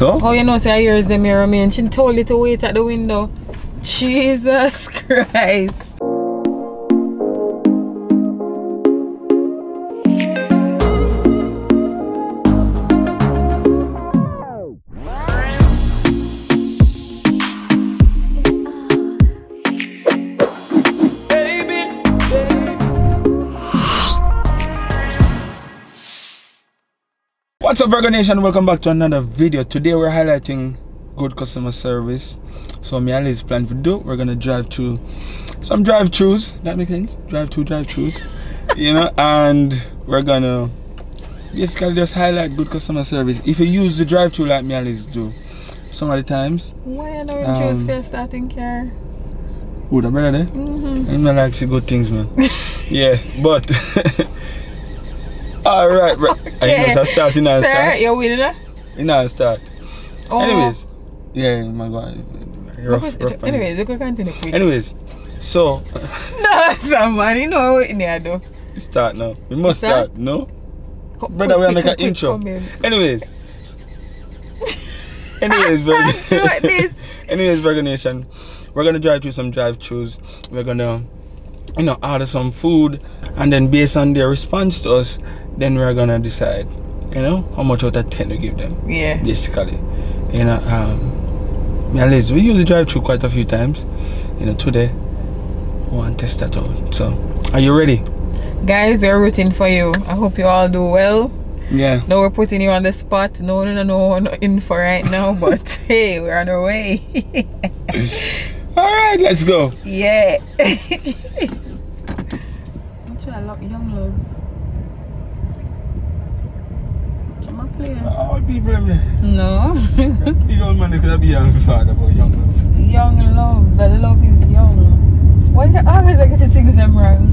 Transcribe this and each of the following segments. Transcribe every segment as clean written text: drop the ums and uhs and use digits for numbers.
so? Oh, you know, say here's the mirror, man. She told you to wait at the window. Jesus Christ. What's up, Virgo Nation? Welcome back to another video. Today we're highlighting good customer service. So me and Liz plan to do. We're gonna drive through some drive-thrus. That makes sense? Drive-thrus. You know, and we're gonna basically just highlight good customer service. If you use the drive-thru like me and Liz do, some of the times. Why you don't choose for starting car? Who, the brother there? I'm not like see good things, man. Yeah, but alright, bro. Okay. I start in our start. You're winning that? In our start. Oh. Anyways, yeah, my God. Anyways, you can continue. Anyways, so. No, somebody know what in there though. Start now. We must start, no? Brother, we'll make an intro. Anyways. Anyways, Virgo Nation. We're gonna drive through some drive-thrus. We're gonna, you know, order some food, and then based on their response to us, then we're gonna decide, you know, how much out of 10 to give them. Yeah. Basically, you know, me and Liz, we use the drive-thru quite a few times. You know, today we want to test that out. So, are you ready? Guys, we're rooting for you. I hope you all do well. Yeah. No, we're putting you on the spot. No, we're not in for right now, but hey, we're on our way. Alright, let's go. Yeah. Actually, I love young love. Come on, play. All people have no. You don't man could be young father about young love. Young love. The love is young. Why you always get to things them wrong?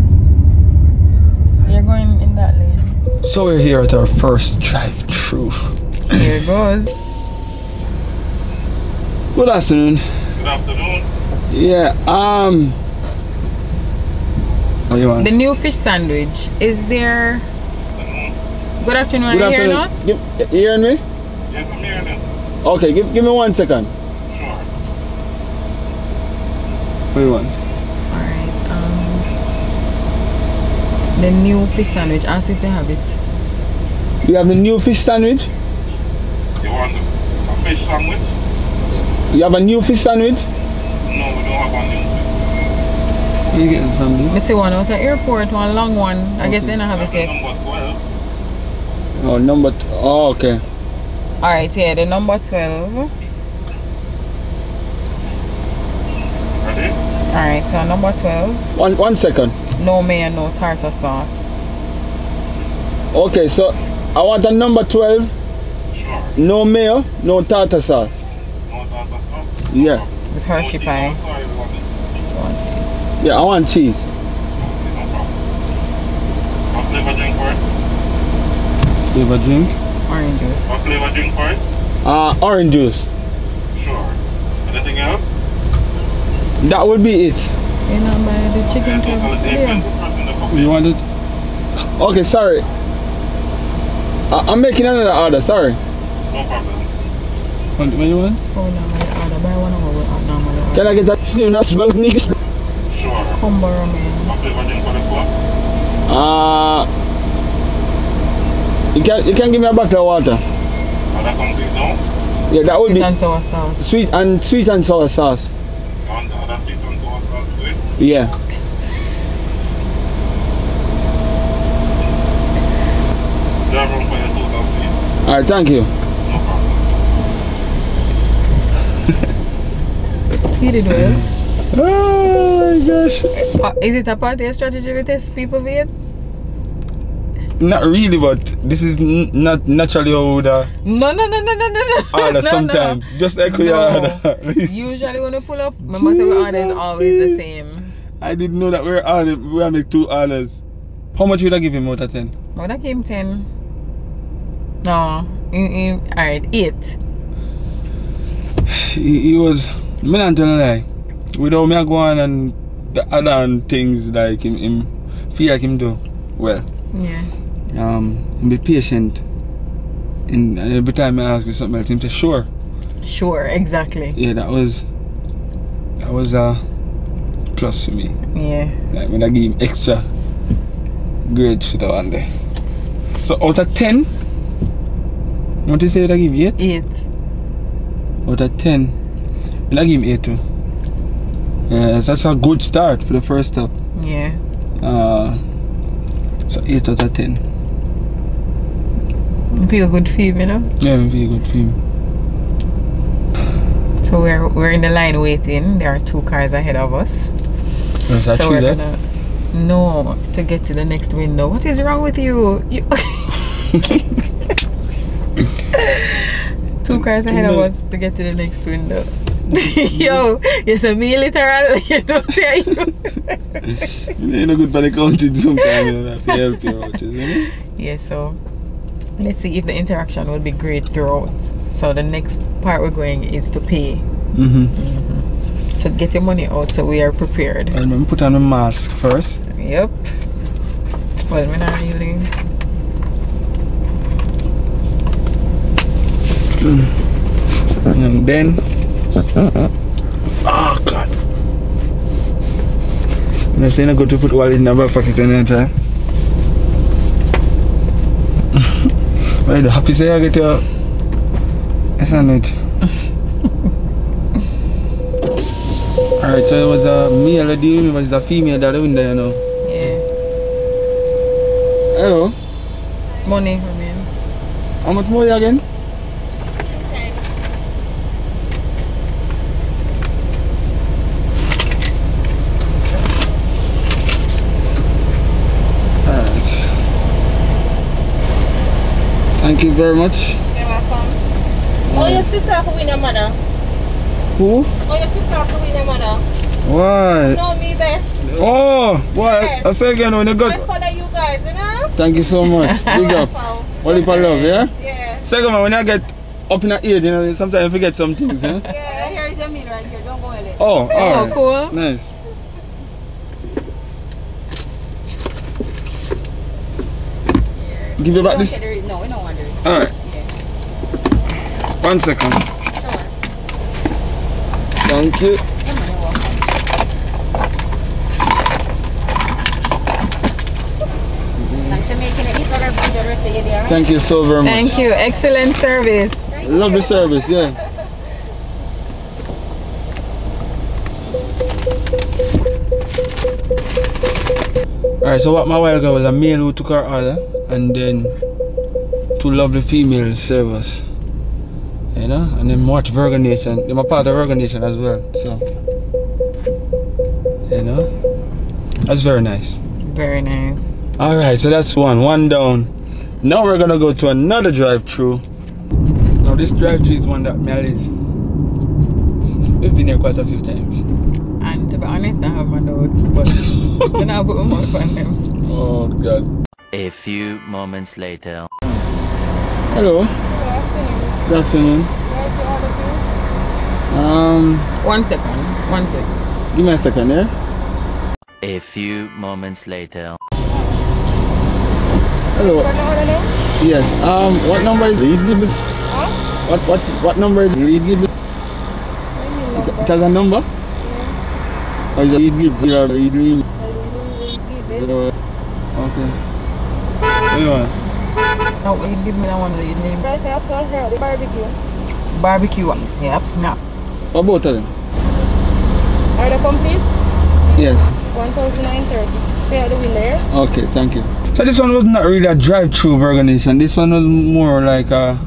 You're going in that lane. So we're here at our first drive-thru. Here it goes. Good afternoon. Good afternoon. Yeah, what do you want? The new fish sandwich. Is there... Good afternoon, are you hearing us? You hearing me? Yes, I'm hearing you. Okay, give me 1 second. Sure. What do you want? Alright, the new fish sandwich. Ask if they have it. You have the new fish sandwich? You want a fish sandwich? You have a new fish sandwich? No, we don't have one new fish. Where you getting from this? I see one out at the airport, one long one. Okay. I guess they don't have it yet. Number 12. Oh, number oh, okay. Alright, yeah, the number 12. Ready? Alright, so number 12. One second. No mayo, no tartar sauce. Okay, so I want a number 12. Sure. No mayo, no tartar sauce. No tartar sauce? Yeah. With Hershey pie. Yeah, I want cheese. Okay, no problem. What flavor drink for it? Flavor drink? Orange juice. What flavor drink for it? Orange juice. Sure. Anything else? That would be it. You know, the chicken too. You want it? Okay, sorry. I'm making another order, sorry. No problem. What do you want? Oh, no, my order. Buy one over with normal order. Can I get that? Smells nice. Sure. Combo ramen. What flavor drink for the Coke? You can give me a bottle of water. That complete now? Yeah, that would be. Sweet and sour sauce. Sweet and sour sauce. You want the other sweet and sour sauce to it? Yeah. Do you have room for your total, please? Alright, thank you. No problem. He did well. Oh my gosh. Is it a part of your strategy to test people with it? Not really, but this is not naturally how we would order sometimes. Just like we order. Usually when we pull up, remember say we order is always the same. I didn't know that we are make 2 orders. How much would I give him out of 10? I would have give him 10. No. Alright, 8. He was, I'm not telling a lie. Without me go on and the other things like him feel like him do well. Yeah. Be patient. And every time I ask you something else, him say sure. Sure, exactly. Yeah, that was a plus for me. Yeah. Like when I give him extra grades for that one day. So out of 10, what you say I give 8? 8. Out of 10, when I give him 8 too. Yeah, that's a good start for the first stop. Yeah. So 8 out of 10. Feel good for him, you know? Yeah, feel good for him. So we're in the line waiting. There are 2 cars ahead of us. Is that So true, we're that? gonna to get to the next window. What is wrong with you? 2 cars ahead of us to get to the next window. Yo, you're so me literal, you know. You know, good for the counting sometimes, you know, to help you out, isn't it? Yeah, so let's see if the interaction will be great throughout. So the next part we're going is to pay. So get your money out so we are prepared. And then put on a mask first. Yep. Well, we're not really. And then, oh God! You know, saying I go to put wallet in the back pocket and then try. But you happy say I get your sandwich. Alright, so it was a male deal, it was a female that window, you know. Yeah. Hello. Money, I mean. How much more again? Alright. Thank you very much. You're welcome. Oh, your sister for win your mother. Who? Oh, your sister for win your mother. Why? Know me best. Oh, what? Yes. I say again when you I got. follow you guys, you know? Thank you so much. Big up. What if I love, yeah? Yeah. Second man, when I get up in the age, you know, sometimes I forget some things, yeah? Yeah. Here is your meal right here. Don't go in it. Oh, alright. Cool. Nice. Give you back this. No, we don't want this. Alright. Yeah. 1 second. Sure. Thank you. Thanks for making it eat for everybody the rest of your day. Thank you so very much. Thank you. Excellent service. Lovely service, yeah. Alright, so what my while ago was a male who took our order and then 2 lovely females serve us. You know? And then watch VIRGONATION. They're a part of VIRGONATION as well. So you know? That's very nice. Very nice. Alright, so that's one down. Now we're gonna go to another drive-thru. Now this drive-thru is one that Melly's. We've been here quite a few times. And to be honest, I have my doubts, but then I'll put my mouth on them. Oh God. A few moments later. Hello. Good afternoon. 1 second. 1 sec. Give me a second, yeah? A few moments later. Hello. Yes. What number is lead give me? What number is lead give me? It has a number? Or is it lead give? Zero lead give? Okay. Anyway. No, you give me that one lead name. Barbecue. Barbecue. Yeah, snap. What both of them? Are they complete? Yes. 1,930. Stay out the window there. Okay, thank you. So this one was not really a drive-thru VIRGONATION. This one was more like a,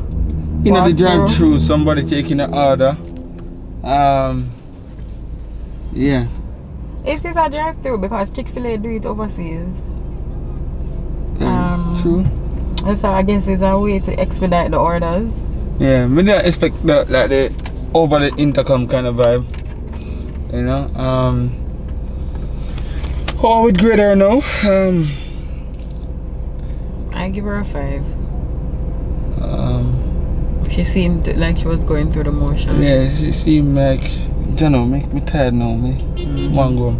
you know, the drive-thru, somebody taking an order. Yeah. It is a drive-thru because Chick-fil-A do it overseas. True. So I guess it's a way to expedite the orders. Yeah, but I expect that like the over the intercom kind of vibe. You know. How I would grade her now? I give her a 5. She seemed like she was going through the motions. Yeah, she seemed like, you know, make me tired now, me. Want go.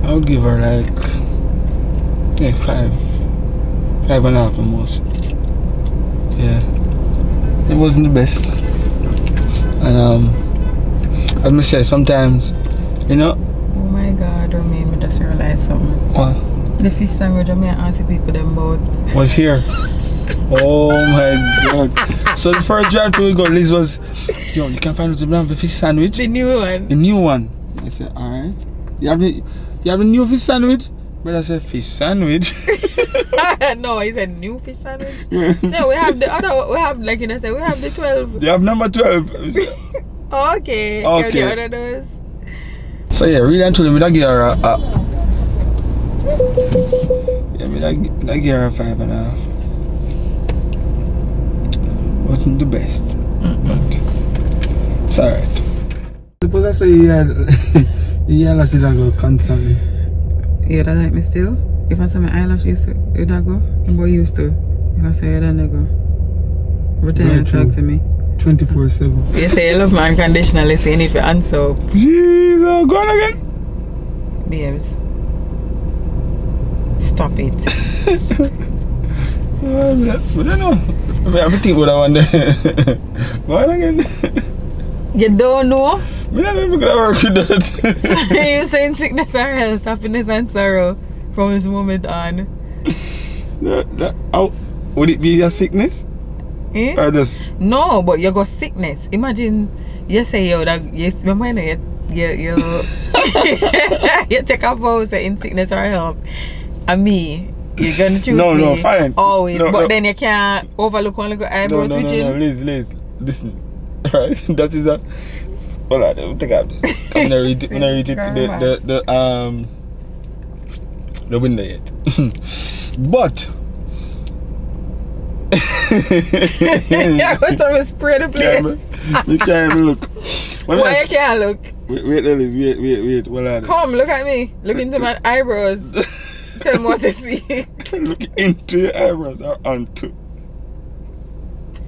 I would give her like 5.5 at most. Yeah, it wasn't the best. And as I say, sometimes, you know. Oh my God, Romain, I just realized something. What? The fish sandwich I asked the people them about was here. Oh my God. So the first drive-thru we got, Liz was, yo, you can find the fish sandwich. the new one. The new one. I said, alright. You have the new fish sandwich? Brother said, fish sandwich? No, he said new fish sandwich. No, we have the other, we have, like you said, we have the 12. You have number 12. Okay. Okay. The other those. So yeah, really and truly, I give her yeah, I give her a 5.5. Wasn't the best, but it's alright. Suppose I say you eyelashes that go constantly. You don't like me still? If I say my eyelashes, you don't go? But used to. If I say you don't go. Return and talk to me. 24/7. You say you love me unconditionally, so you need to answer. Jesus, go on again. Babes. Stop it. I don't know. I have to think what I want to go on again. You don't know? I don't know if I'm going to work with that. You're saying sickness and health, happiness and sorrow from this moment on. Would it be a sickness? Eh? Or just... No, but you got sickness. Imagine you say you that yes, remember you you take a vow say in sickness or health. And me, you're gonna choose me. No, fine. Always. No, but then you can't overlook one little eyebrow twitching. No, Liz, listen. Right? That is a hold on, we'll take out this. I'm gonna read it the window yet. But yeah, I'm trying to spray the place. You can't even look. Why you can't look? Wait, Liz, hold on. Come, look at me. Look into my eyebrows. Tell me what to see. Look into your eyebrows or onto.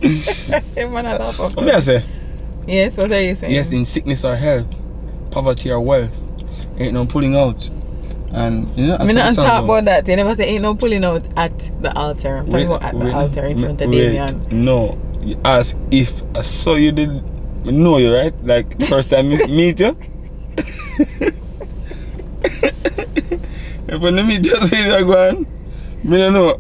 Man, I laugh off. What may I say? Yes, what are you saying? Yes, in sickness or health, poverty or wealth, ain't no pulling out. And you know, I mean, not talk about that. You never say ain't no pulling out at the altar. I'm talking about at the altar in front of Damien. No, you ask if I saw you did know you, right? Like first time meet you. If when I meet you, say that go on. I don't know.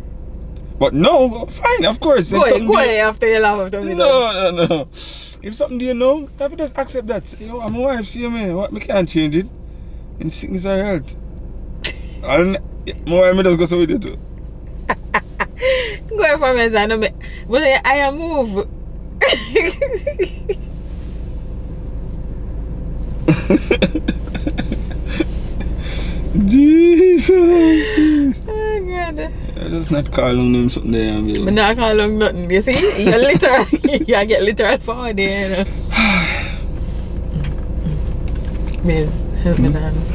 But no, fine, of course. Go after you laugh after me. No. If something do you know, I have to just accept that. Yo, I'm a wife, see me. What, me can't change it. In sickness or health. And more I just go so with you too. Go for me, son. But I am move. Jesus. Oh God. I just not call on them something there. But not call on nothing. You see? You're literal. You get literal for there, you know. Babes, help me dance.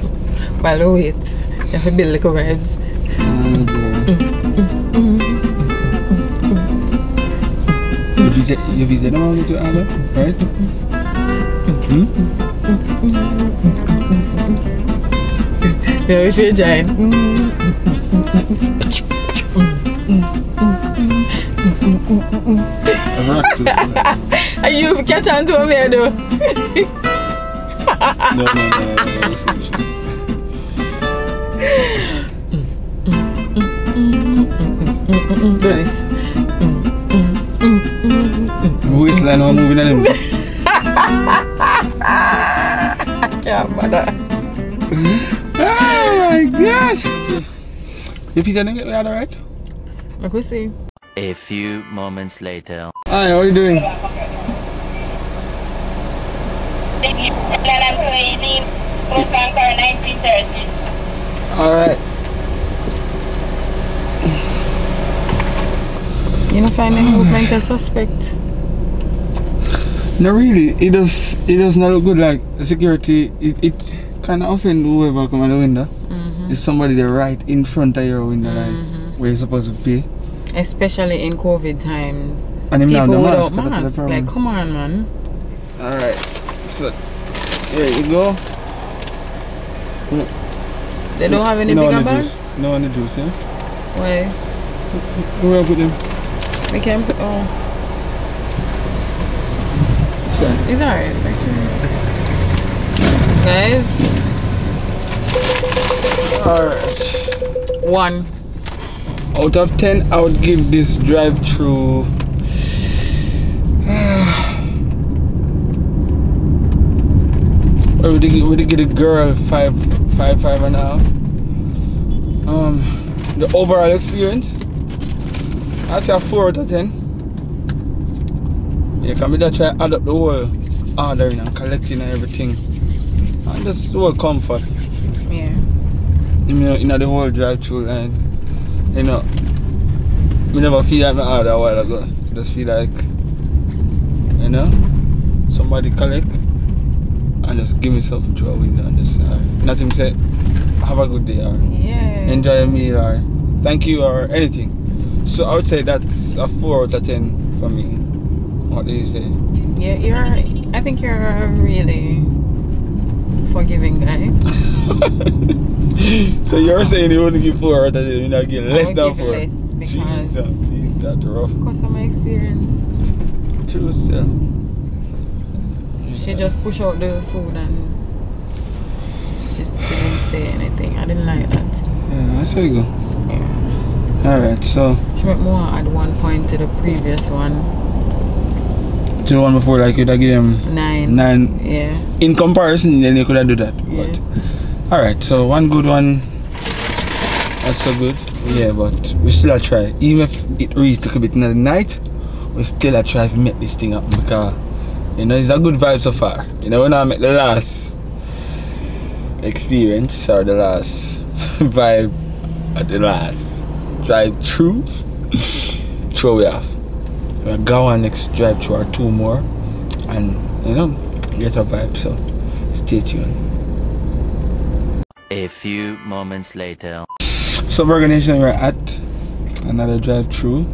While I wait, you have to build little vibes. You visit them all with your other, right? Yeah, we should join. Are you catch on to me though? No. Do this. Waistline or moving on him. I can't bother. Oh my gosh! If you didn't get me alright? I could see. A few moments later. Hi, how are you doing? Alright. You not find any movement of suspect? No, really. It does not look good. Like security, it kind of offend whoever come out the window. If somebody there right in front of your window, like where you're supposed to pay. Especially in COVID times. And him people without mask. masks. Like, come on, man. Alright. So, here you go. They don't have any bigger bags? No one to juice, yeah? Why? Where I put them? We can put, oh. Sure. It's alright, actually. Guys. Alright. 1. Out of 10, I would give this drive-thru would you give the girl 5.5. The overall experience, I'd say a 4 out of 10. Yeah, can we just try add up the whole ordering and collecting and everything, and just the whole comfort. Yeah. You know, in the whole drive-thru line, you know, me never feel like I ordered a while ago. Just feel like, you know, somebody collect and just give me something through a window and just nothing say have a good day or enjoy a meal or thank you or anything. So I would say that's a 4 out of 10 for me. What do you say? Yeah, I think you're a really forgiving guy. So you're saying you wouldn't give 4 out of 10, you're not give less than 4? Less because Jesus, that's rough. Customer experience. True, sir. She just pushed out the food and she didn't say anything. I didn't like that. Yeah, that's how you go. Yeah. Alright, so she might more add 1 point to the previous one. To the one before, like you'd have given him 9. Yeah. In comparison, then you could have do that. Yeah. But alright, so one good one. That's so good. Yeah, but we still a try. Even if it reached a little bit in the night, we still a try to make this thing up because you know it's a good vibe so far. You know, when I make the last experience or the last vibe at the last drive-thru, throw we off. We'll go on next drive-thru or 2 more and you know get a vibe, so stay tuned. A few moments later. So VIRGONATION, we're at another drive-thru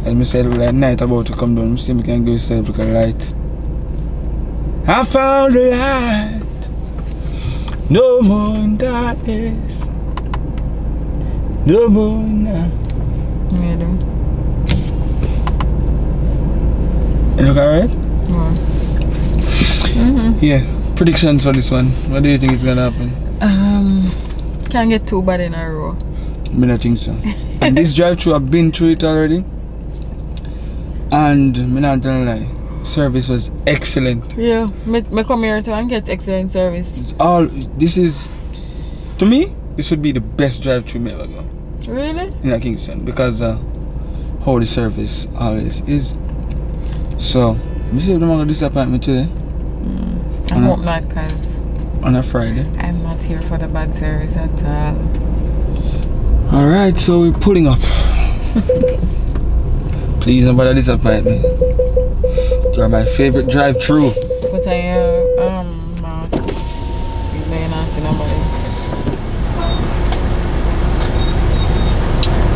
and I said like night about to come down. I see me can go inside look a light. I found a light. No more in darkness. No more now. Yeah, do. You look alright? Yeah. Yeah. Predictions for this one. What do you think is gonna happen? Can't get 2 bad in a row. I don't think so. And this drive-thru, I've been through it already. And I'm not gonna lie, service was excellent. Yeah, me come here to and get excellent service. It's all, this is, to me, this would be the best drive-thru me ever go. Really? In Kingston, because how the service always is. So, let me see if they're gonna disappoint me today. I hope not, because on a Friday. I'm not here for the bad service at all. Alright, so we're pulling up. Please nobody disappoint me. You are my favorite drive-thru. Put on your mask. You may not see nobody.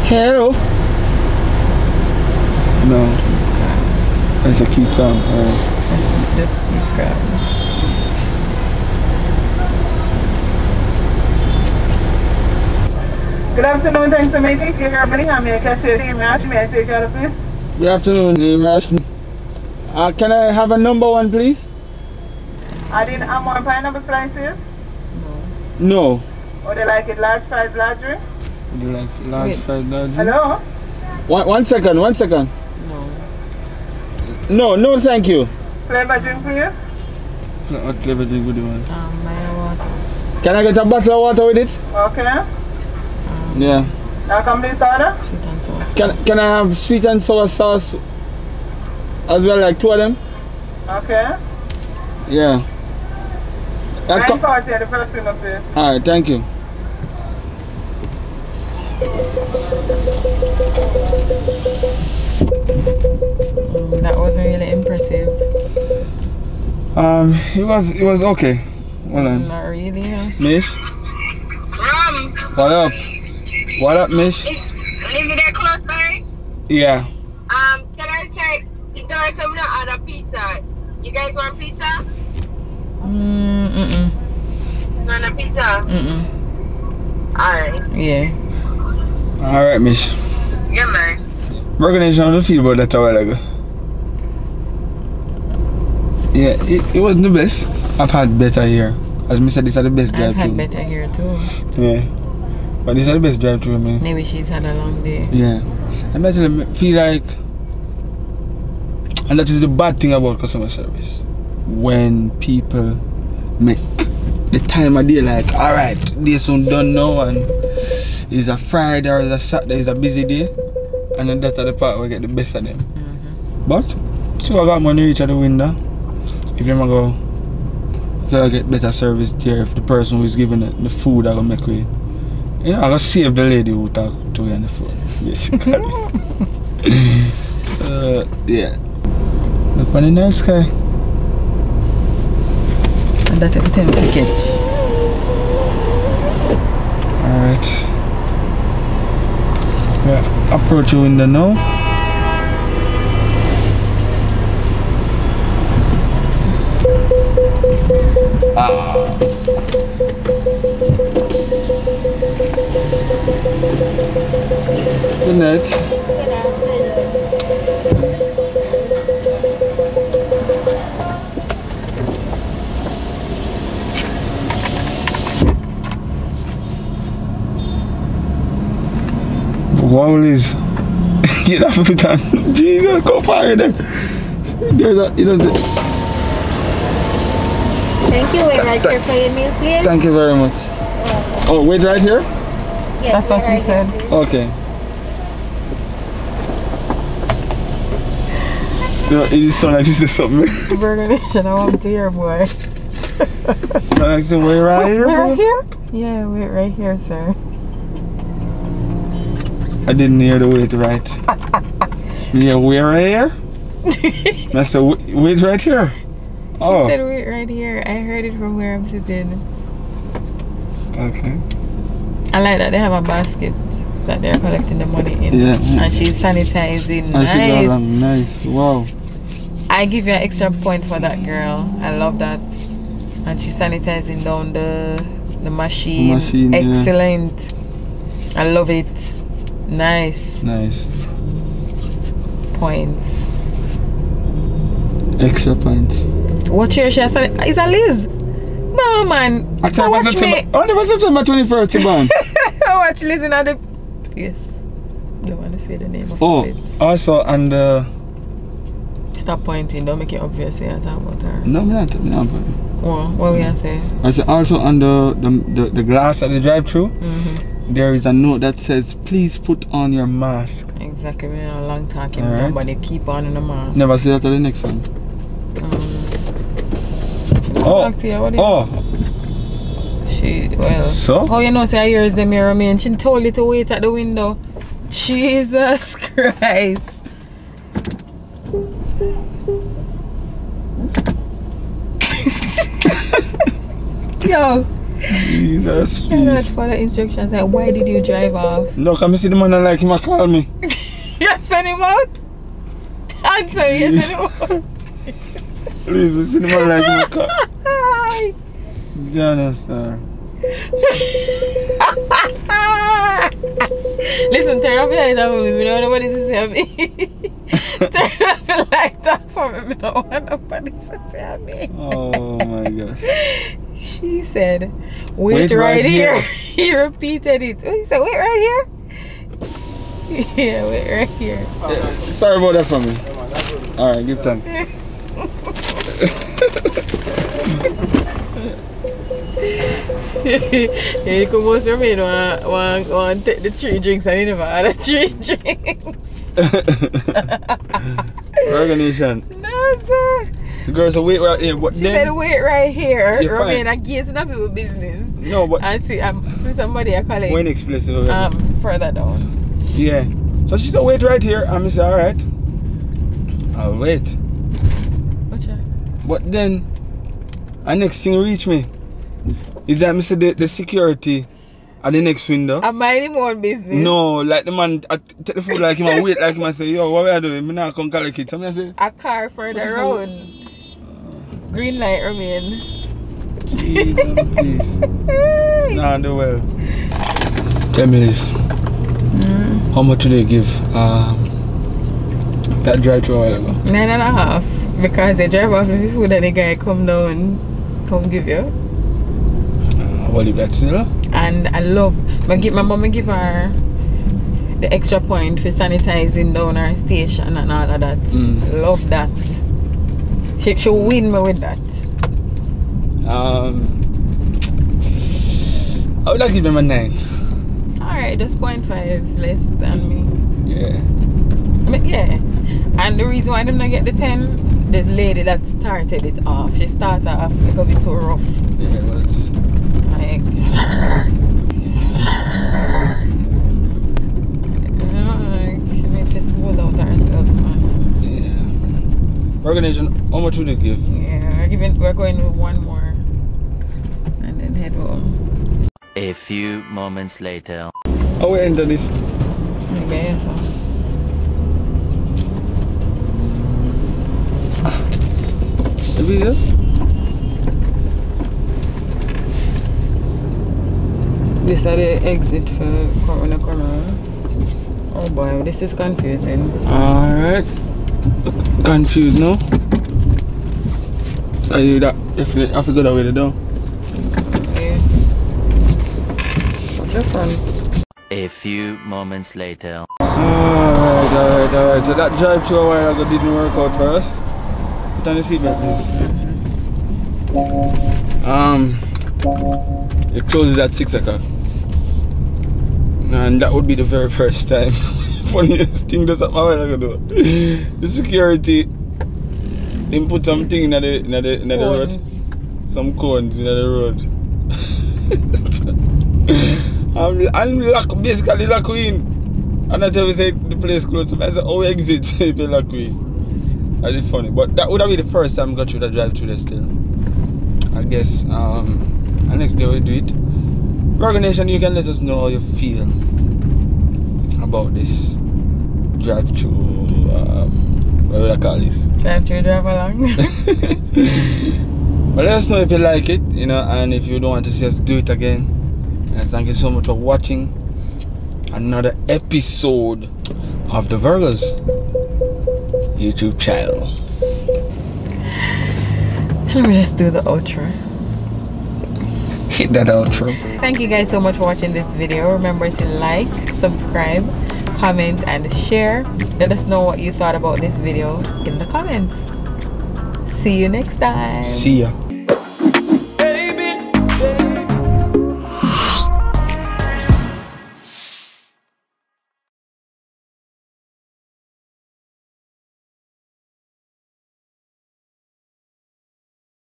Hello. No. It's a keep calm. Alright. Just keep calm. Good afternoon, thanks for making it. You're going to have me a cashier team match. May I take your order, please? Good afternoon, Rash. Can I have a number 1, please? I didn't have more pineapple slices. No. Or they like it large size, large drink? Would you like large size, large? Hello? One second. No. No, thank you. Flavor drink, please? What flavor drink would you want? Water. Can I get a bottle of water with it? Okay. Yeah. Now complete order? Sweet and sour sauce. Can I have sweet and sour sauce as well, like 2 of them? Okay. Yeah. 940 the first thing up there. Alright, thank you. That wasn't really impressive. It was okay. Hold on. Not really, yeah. Miss? What up? What up, Miss? Is it that close, sorry? Yeah. Can I check? There's some other pizza. You guys want pizza? No pizza? Mm-mm. Alright. Yeah. Alright, Miss. Yeah, man. Virgonation, I don't feel about that a while ago. Yeah, it wasn't the best. I've had better here. As I said, these are the best drive-thru. I've had better here too. Yeah. But these are the best drive-thru, I mean. Maybe she's had a long day. Yeah. I actually feel like, and that is the bad thing about customer service. When people make the time of day like, alright, this soon done now and it's a Friday or it's a Saturday, it's a busy day. And then that's the part where I get the best of them. But, so I got money reach at the window. If them go, if I get better service there, if the person who is giving the food I gonna make with, you know, I gotta save the lady who talk to you on the phone, basically. Yeah. Look on the night sky. And that's everything we catch. Alright. Yeah, approach your window now. Good night. Wow, Liz. Get off of it, man. Jesus, go fire them. There's a, you know, Thank you. Wait right here for your meal, please. thank you very much. Oh, wait right here? Yes, That's what wait she right said. here, please. Okay. No, it is so like you said something. Virgonation, I want to hear, boy. So like to wait right here? Wait right bro? here? Yeah, wait right here, sir. I didn't hear the wait right. Yeah, wait right here? That's a wait right here. She said wait right here. I heard it from where I'm sitting. Okay. I like that they have a basket that they're collecting the money in. Yeah. And she's sanitizing. And she got Nice. them. Nice. Wow. I give you an extra point for that, girl. I love that. And she's sanitizing down the machine. Yeah. Excellent. I love it. Nice. Nice. Points. Extra points. What chair she has? Is a Liz? No, man. Actually, Watch me. only was September 21st, Siobhan. Watch Liz in the... Yes. Don't want to say the name of the place. Also, and Stop pointing. Don't make it obvious. I talk about her. no, I'm not. What we are saying? I said also on the glass at the drive-thru, there is a note that says, please put on your mask. Exactly. We're not long talking. Alright. But they keep on in the mask. Never say that to the next one. Talk to you. What do you She, well, So? how you know say yours the mirror me and she told you to wait at the window. Jesus Christ. Yo, Jesus, cannot please. follow instructions. Like, why did you drive off? No, come see the man I like him, I call me. You send him out? Answer, you send him out. Please, we see the man I like him, I call. Jana, sir. Listen, turn off the light off for me. We don't know what this is saying me. Turn off the light off for me. We don't want nobody to say me. Oh my gosh. She said, wait right here. He repeated it. Oh, he said, wait right here? Yeah, wait right here. Yeah, sorry about that for me. Alright, give thanks. Yeah, you come most remain want take the 3 drinks and you never had the 3 drinks. Virgonation. No, sir. The girl said wait right here. What She then? said wait right here. Yeah, fine. Remain against enough people business. No, but I see somebody I call it when explicit already. further down. Yeah. So she said wait right here. I'm say alright. I'll wait. Whatcha? But then the next thing reach me is that Mr. The security at the next window. I'm minding my own business. No, like the man take the food like him and wait like him and say, yo, what we are doing? I'm not come collect it. So I say, A car further road. Green light remain. Jesus, please. Nah, do well. Tell me this. How much do they give That drive-thru a while ago? 9.5. Because they drive off the food and the guy come down, come give you. What if that's still? And I love, my mom give her the extra point for sanitizing down our station and all of that. Love that. She win me with that. I would like to give him a 9. Alright, just 0.5 less than me. Yeah. Yeah. And the reason why I did not get the 10, the lady that started it off, she started off a little bit too rough. Yeah, it was. Like, she needs to smooth out herself, man. Yeah. VIRGONATION, how much would you give? Yeah, we're going with one more. And then head home. A few moments later. How we enter this? Okay, so. The video? This is the exit for Corona Corner. Oh boy, this is confusing. Alright. Confused now? I do that. Definitely have to go that way though. Okay. Watch your front. A few moments later. Alright. So that drive-thru a while ago didn't work out for us. Put on the seatbelt, please. It closes at 6 o'clock. And that would be the very first time. Funniest thing that's happened a while ago. The security, they put something in the road. Some cones in the road. I'm basically locked in. And I tell you say the place closed. I said, oh, exit if you lock in. That is funny. But that would have been the first time I got through the drive-thru there still. I guess and next day we'll do it. VIRGONATION, you can let us know how you feel about this drive-thru, what would I call this? Drive-thru, drive along. But let us know if you like it, you know, and if you don't want to see us do it again. And thank you so much for watching another episode of the Virgos YouTube channel. Let me just do the outro. Hit that outro. Thank you guys so much for watching this video. Remember to like, subscribe, comment, and share. Let us know what you thought about this video in the comments. See you next time. See ya.